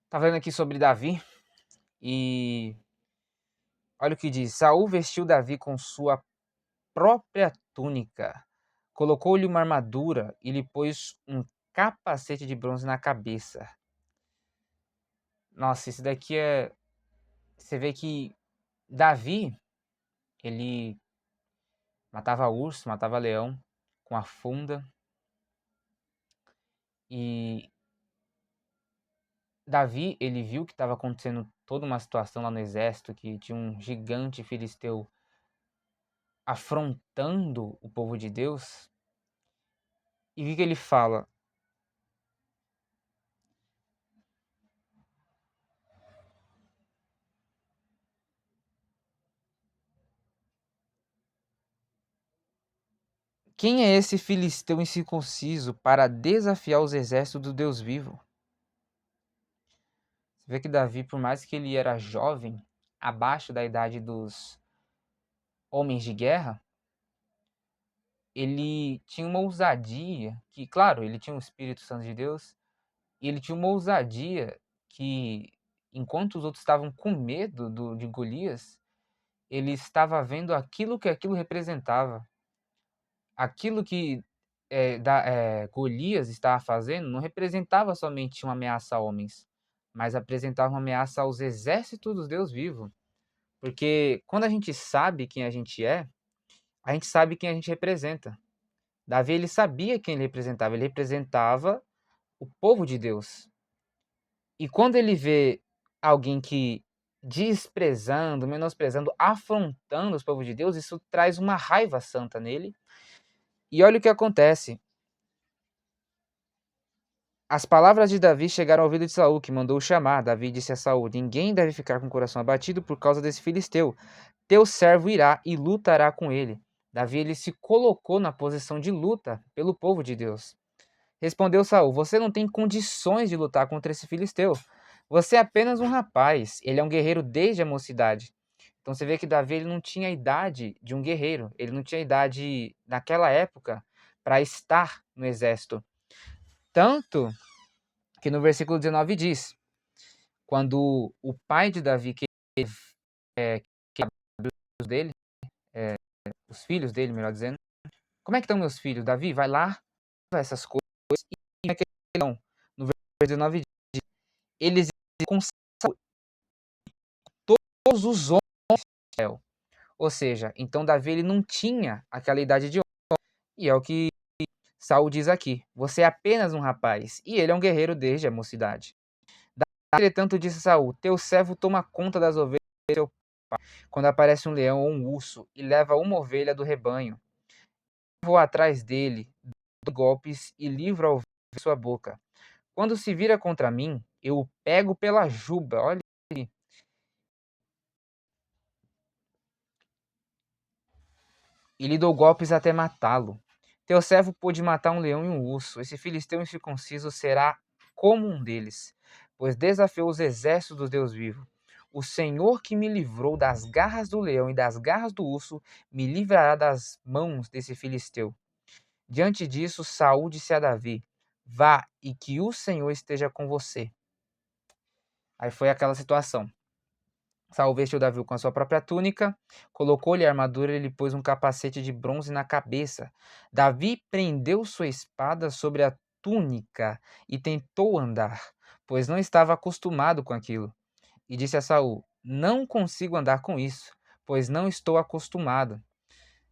Tá vendo aqui sobre Davi e olha o que diz: Saul vestiu Davi com sua própria túnica, colocou-lhe uma armadura e lhe pôs um capacete de bronze na cabeça. Nossa, isso daqui é. Você vê que Davi, ele matava urso, matava leão com a funda. E Davi, ele viu que estava acontecendo toda uma situação lá no exército, que tinha um gigante filisteu afrontando o povo de Deus. E o que ele fala? Quem é esse filisteu incircunciso para desafiar os exércitos do Deus vivo? Você vê que Davi, por mais que ele era jovem, abaixo da idade dos homens de guerra, ele tinha uma ousadia que, claro, ele tinha o Espírito Santo de Deus, e ele tinha uma ousadia que, enquanto os outros estavam com medo de Golias, ele estava vendo aquilo que aquilo representava. Aquilo que Golias estava fazendo não representava somente uma ameaça a homens, mas apresentava uma ameaça aos exércitos dos Deus vivo. Porque quando a gente sabe quem a gente sabe quem a gente representa. Davi, ele sabia quem ele representava o povo de Deus. E quando ele vê alguém que desprezando, menosprezando, afrontando os povos de Deus, isso traz uma raiva santa nele. E olha o que acontece. As palavras de Davi chegaram ao ouvido de Saul, que mandou o chamar. Davi disse a Saul: Ninguém deve ficar com o coração abatido por causa desse filisteu. Teu servo irá e lutará com ele. Davi, ele se colocou na posição de luta pelo povo de Deus. Respondeu Saul: Você não tem condições de lutar contra esse filisteu. Você é apenas um rapaz. Ele é um guerreiro desde a mocidade. Então você vê que Davi, ele não tinha a idade de um guerreiro. Ele não tinha a idade naquela época para estar no exército. Tanto que no versículo 19 diz: Quando o pai de Davi que os dele, os filhos dele, melhor dizendo, como é que estão meus filhos? Davi, vai lá, essas coisas e não. No versículo 19 diz: Eles com todos os homens de Israel. Ou seja, então Davi, ele não tinha aquela idade de homem. E é o que Saul diz aqui: Você é apenas um rapaz, e ele é um guerreiro desde a mocidade. Entretanto, disse Saul: Teu servo toma conta das ovelhas do teu pai. Quando aparece um leão ou um urso e leva uma ovelha do rebanho, vou atrás dele, dou golpes e livro a ovelha de sua boca. Quando se vira contra mim, eu o pego pela juba, olha aí, e lhe dou golpes até matá-lo. Teu servo pôde matar um leão e um urso. Esse filisteu incircunciso será como um deles, pois desafiou os exércitos do Deus vivo. O Senhor que me livrou das garras do leão e das garras do urso, me livrará das mãos desse filisteu. Diante disso, Saúl disse a Davi: Vá e que o Senhor esteja com você. Aí foi aquela situação. Saul vestiu Davi com a sua própria túnica, colocou-lhe a armadura e lhe pôs um capacete de bronze na cabeça. Davi prendeu sua espada sobre a túnica e tentou andar, pois não estava acostumado com aquilo. E disse a Saul: Não consigo andar com isso, pois não estou acostumado.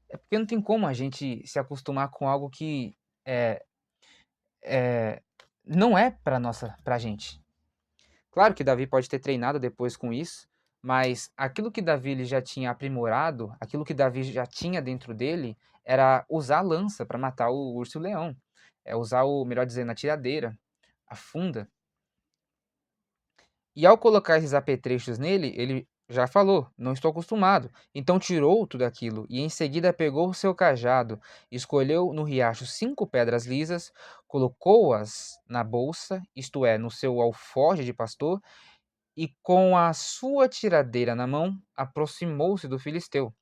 É porque não tem como a gente se acostumar com algo que é, é, não é para gente. Claro que Davi pode ter treinado depois com isso, mas aquilo que Davi ele já tinha aprimorado, aquilo que Davi já tinha dentro dele, era usar a lança para matar o urso e o leão. É usar o, melhor dizendo, a tiradeira, a funda. E ao colocar esses apetrechos nele, ele já falou: Não estou acostumado. Então tirou tudo aquilo e em seguida pegou o seu cajado, escolheu no riacho 5 pedras lisas, colocou-as na bolsa, isto é, no seu alforje de pastor, e com a sua tiradeira na mão, aproximou-se do filisteu.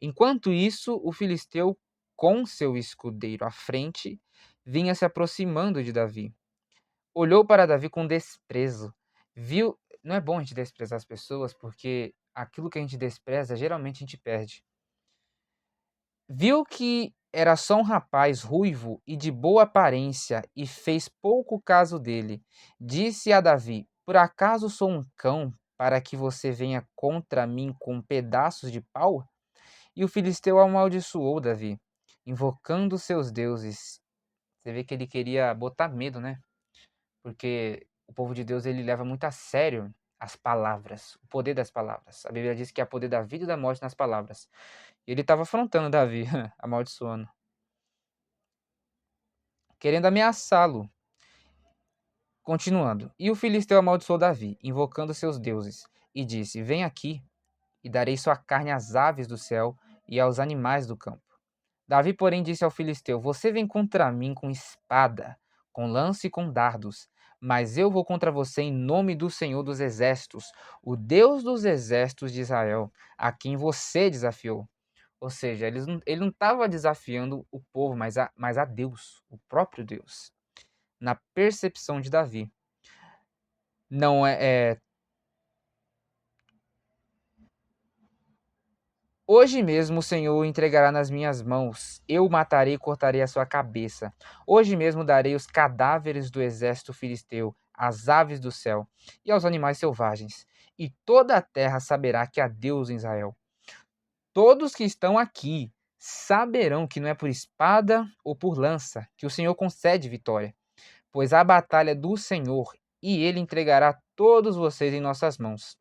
Enquanto isso, o filisteu, com seu escudeiro à frente, vinha se aproximando de Davi. Olhou para Davi com desprezo Viu, não é bom a gente desprezar as pessoas, porque aquilo que a gente despreza, geralmente a gente perde. Viu que era só um rapaz ruivo e de boa aparência e fez pouco caso dele. Disse a Davi: Por acaso sou um cão para que você venha contra mim com pedaços de pau? E o filisteu amaldiçoou Davi, invocando seus deuses. Você vê que ele queria botar medo, né? Porque o povo de Deus ele leva muito a sério as palavras, o poder das palavras. A Bíblia diz que há poder da vida e da morte nas palavras. E ele estava afrontando Davi, amaldiçoando, querendo ameaçá-lo. Continuando. E o filisteu amaldiçoou Davi, invocando seus deuses, e disse: Vem aqui, e darei sua carne às aves do céu e aos animais do campo. Davi, porém, disse ao filisteu: Você vem contra mim com espada, com lança e com dardos, mas eu vou contra você em nome do Senhor dos Exércitos, o Deus dos exércitos de Israel, a quem você desafiou. Ou seja, ele não estava desafiando o povo, mas a Deus, o próprio Deus. Na percepção de Davi. Não é. Hoje mesmo o Senhor o entregará nas minhas mãos. Eu o matarei e cortarei a sua cabeça. Hoje mesmo darei os cadáveres do exército filisteu, às aves do céu e aos animais selvagens. E toda a terra saberá que há Deus em Israel. Todos que estão aqui saberão que não é por espada ou por lança que o Senhor concede vitória, pois a batalha é do Senhor e ele entregará todos vocês em nossas mãos.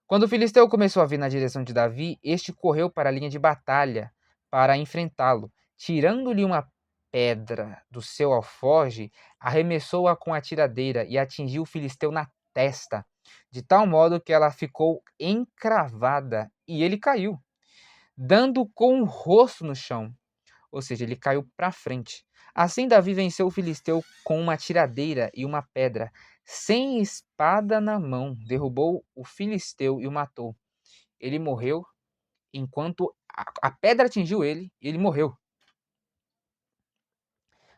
Quando o filisteu começou a vir na direção de Davi, este correu para a linha de batalha para enfrentá-lo. Tirando-lhe uma pedra do seu alforje, arremessou-a com a tiradeira e atingiu o filisteu na testa, de tal modo que ela ficou encravada e ele caiu, dando com o rosto no chão. Ou seja, ele caiu para frente. Assim, Davi venceu o filisteu com uma tiradeira e uma pedra. Sem espada na mão, derrubou o filisteu e o matou. Ele morreu enquanto a pedra atingiu ele e ele morreu.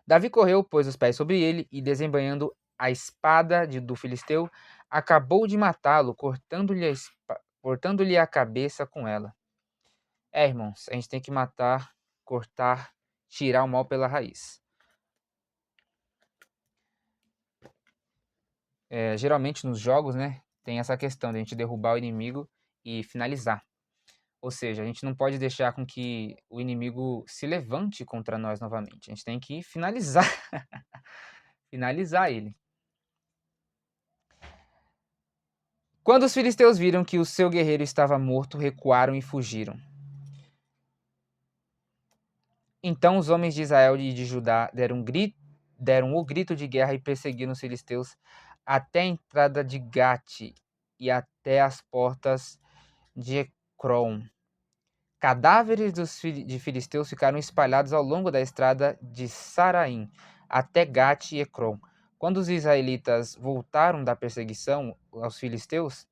Davi correu, pôs os pés sobre ele e, desembanhando a espada do filisteu, acabou de matá-lo, cortando-lhe a cabeça com ela. Irmãos, a gente tem que matar, cortar, tirar o mal pela raiz. Geralmente nos jogos, né, tem essa questão de a gente derrubar o inimigo e finalizar. Ou seja, a gente não pode deixar com que o inimigo se levante contra nós novamente. A gente tem que finalizar, finalizar ele. Quando os filisteus viram que o seu guerreiro estava morto, recuaram e fugiram. Então os homens de Israel e de Judá deram o grito de guerra e perseguiram os filisteus até a entrada de Gate e até as portas de Ecrom. Cadáveres de filisteus ficaram espalhados ao longo da estrada de Saraim até Gate e Ecrom. Quando os israelitas voltaram da perseguição aos filisteus,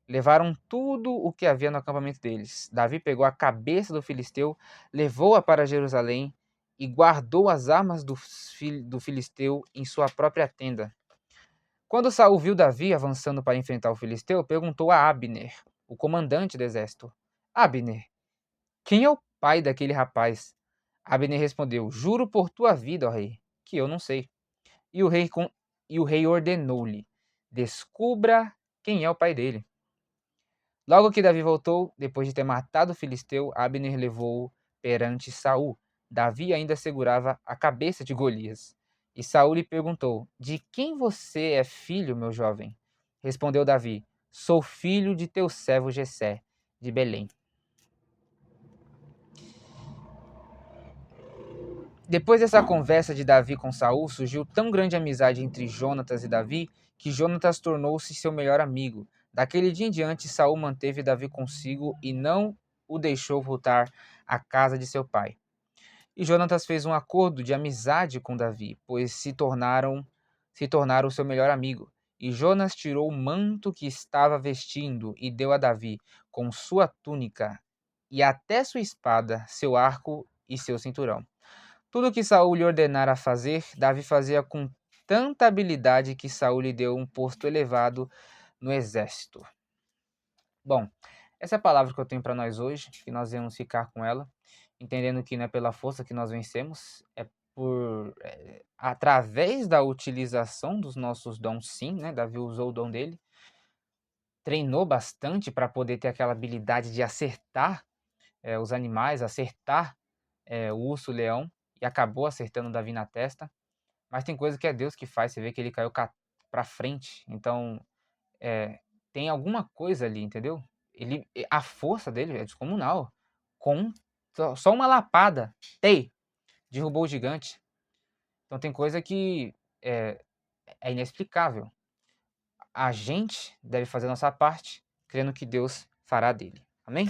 levaram tudo o que havia no acampamento deles. Davi pegou a cabeça do filisteu, levou-a para Jerusalém e guardou as armas do filisteu em sua própria tenda. Quando Saul viu Davi avançando para enfrentar o filisteu, perguntou a Abner, o comandante do exército: Abner, quem é o pai daquele rapaz? Abner respondeu: Juro por tua vida, ó rei, que eu não sei. E o rei ordenou-lhe: Descubra quem é o pai dele. Logo que Davi voltou, depois de ter matado o filisteu, Abner levou-o perante Saul. Davi ainda segurava a cabeça de Golias. E Saul lhe perguntou: De quem você é filho, meu jovem? Respondeu Davi: Sou filho de teu servo Jessé, de Belém. Depois dessa conversa de Davi com Saul, surgiu tão grande amizade entre Jonatas e Davi que Jonatas tornou-se seu melhor amigo. Daquele dia em diante, Saul manteve Davi consigo e não o deixou voltar à casa de seu pai. E Jonatas fez um acordo de amizade com Davi, pois se tornaram seu melhor amigo. E Jonas tirou o manto que estava vestindo e deu a Davi, com sua túnica e até sua espada, seu arco e seu cinturão. Tudo o que Saul lhe ordenara fazer, Davi fazia com tanta habilidade que Saul lhe deu um posto elevado no exército. Bom, essa é a palavra que eu tenho para nós hoje, que nós vamos ficar com ela, entendendo que não é pela força que nós vencemos, é através da utilização dos nossos dons, sim, né? Davi usou o dom dele, treinou bastante para poder ter aquela habilidade de acertar os animais, acertar o urso, o leão, e acabou acertando Davi na testa. Mas tem coisa que é Deus que faz, você vê que ele caiu para frente, então tem alguma coisa ali, entendeu? A força dele é descomunal. Com só uma lapada, derrubou o gigante. Então tem coisa que é inexplicável. A gente deve fazer a nossa parte, crendo que Deus fará dele. Amém?